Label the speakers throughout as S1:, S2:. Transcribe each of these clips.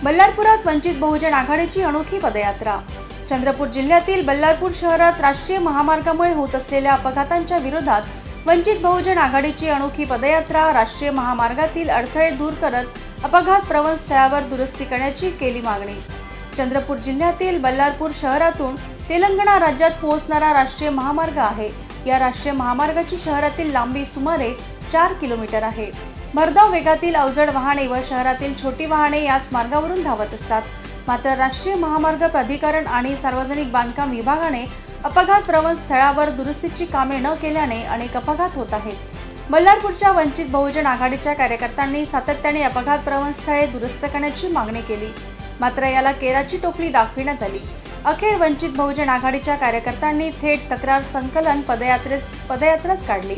S1: बल्लारपुरात वंचित बहुजन आघाडीची अनोखी पदयात्रा। चंद्रपूर जिल्ह्यातील बल्लारपूर शहरात राष्ट्रीय महामार्गामुळे होत असलेल्या अपघातांच्या विरोधात वंचित बहुजन आघाडीची अनोखी पदयात्रा राष्ट्रीय महामार्गातील अडथळे दूर करत अपघात प्रवण स्थळावर दुरुस्ती करण्याची केली मागणी। चंद्रपूर जिल्ह्यातील बल्लारपूर शहरातून तेलंगणा राज्यात पोहोचणारा राष्ट्रीय महामार्ग आहे। या राष्ट्रीय महामार्गाची शहरातील लांबी सुमारे 4 किलोमीटर आहे। भरधाव वेगातील अवजड वाहने व शहरातील छोटी वाहने याच मार्गावरून धावत असतात। मात्र राष्ट्रीय महामार्ग प्राधिकरण आणि सार्वजनिक बांधकाम विभागाने अपघात प्रवण स्थळावर दुरुस्तीची कामे न केल्याने अनेक अपघात होत आहेत। बल्लारपूरच्या वंचित बहुजन आघाडीच्या कार्यकर्त्यांनी सातत्याने अपघात प्रवण स्थळे दुरुस्त करण्याची मागणी केली, मात्र याला केराची टोपली दाखविण्यात आली। अखेर वंचित बहुजन आघाडीच्या कार्यकर्त्यांनी थेट तक्रार संकलन पदयात्राच काढली।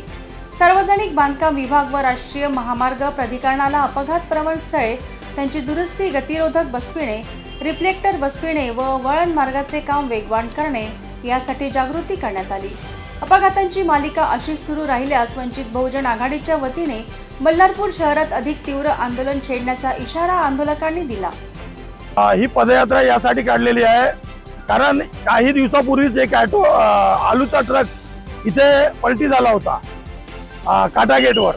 S1: सार्वजनिक बांधकाम विभाग व राष्ट्रीय महामार्ग प्राधिकरणाला अपघात प्रवण स्थळे, त्यांची दुरुस्ती, गतिरोधक बसविणे, रिफ्लेक्टर बसविणे व वळण मार्गाचे काम वेगवान करणे यासाठी जागृती करण्यात आली। अपघातांची मालिका अशीच सुरू राहिल्यास वंचित बहुजन आघाडीच्या वतीने बल्लारपूर शहरात अधिक तीव्र आंदोलन छेडण्याचा इशारा आंदोलकांनी दिला।
S2: ही पदयात्रा यासाठी काढलेली आहे कारण काही दिवसापूर्वीच एक आलूचा ट्रक इथे पलटी झाला होता काटा गेटवर,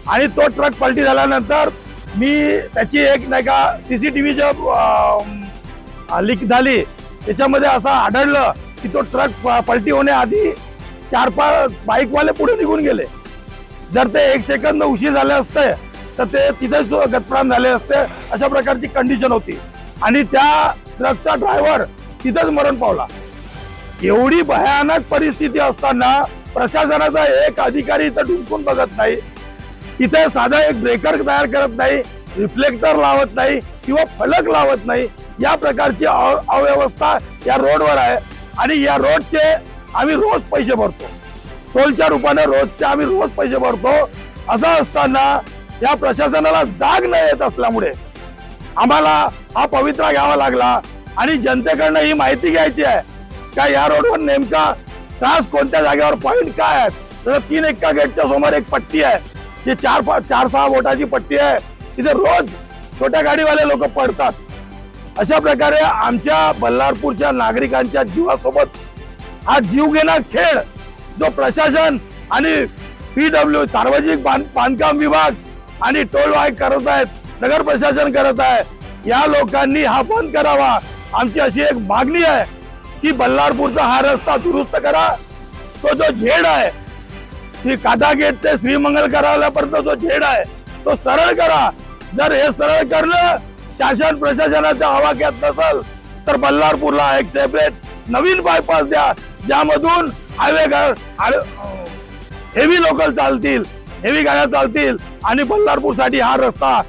S2: आणि तो ट्रक पलटी झाल्यानंतर मी त्याची एक नाही का सीसीटीव्ही लीक झाली, त्याच्यामध्ये असं आढळलं की तो ट्रक पलटी होण्याआधी 4-5 बाईकवाले पुढे निघून गेले। जर ते 1 सेकंद उशीर झाले असते तर ते तिथेच गतप्राण झाले असते, अशा प्रकारची कंडिशन होती आणि त्या ट्रकचा ड्रायव्हर तिथेच मरण पावला। एवढी भयानक परिस्थिती असताना प्रशासनाचा एक अधिकारी इथं डुंकून बघत नाही, इथे साधा एक ब्रेकर तयार करत नाही, रिफ्लेक्टर लावत नाही किंवा फलक लावत नाही। या प्रकारची अव्यवस्था या रोडवर आहे आणि या रोडचे आम्ही रोज पैसे भरतो, टोलच्या रूपाने रोजचे आम्ही रोज पैसे भरतो। असं असताना या प्रशासनाला जाग न येत असल्यामुळे आम्हाला हा पवित्रा घ्यावा लागला आणि जनतेकडनं ही माहिती घ्यायची आहे का या रोडवर नेमका त्रास कोणत्या जागेवर, पॉइंट काय आहेत। तर 3 एक्का गेटच्या समोर एक पट्टी आहे, जी 4-6 बोटाची पट्टी आहे, तिथे रोज छोट्या गाडीवाले लोक पडतात। अशा प्रकारे आमच्या बल्लारपूरच्या नागरिकांच्या जीवासोबत हा जीवघेणा खेळ जो प्रशासन आणि PW सार्वजनिक बांधकाम विभाग आणि टोल वाहक करत आहेत, नगर प्रशासन करत आहे, या लोकांनी हा बंद करावा। आमची अशी एक मागणी आहे की बल्लारपूरचा हा रस्ता दुरुस्त करा। तो जो झेड आहे श्री काटा गेट ते श्रीमंगल करायलापर्यंत जो झेड आहे तो सरळ करा। जर हे सरळ करलं, शासन प्रशासनाच्या आवाक्यात नसेल तर बल्लारपूरला एक सेपरेट नवीन बायपास द्या, ज्यामधून हेवी लोकल चालतील, हेवी गाड्या चालतील आणि बल्लारपूरसाठी हा रस्ता,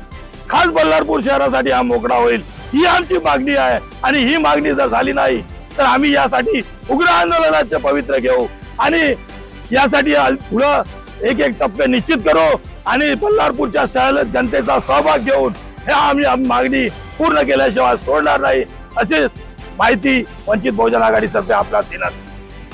S2: खास बल्लारपूर शहरासाठी हा मोकळा होईल। ही आमची मागणी आहे आणि ही मागणी जर झाली नाही तर आम्ही यासाठी उग्र आंदोलनाचे पवित्र घेऊ आणि यासाठी पुढे एक टप्पे निश्चित करू आणि बल्लारपूरच्या शहर जनतेचा सहभाग घेऊन हे आम्ही मागणी पूर्ण केल्याशिवाय सोडणार नाही, अशी माहिती वंचित बहुजन आघाडीतर्फे आपल्याला देण्यात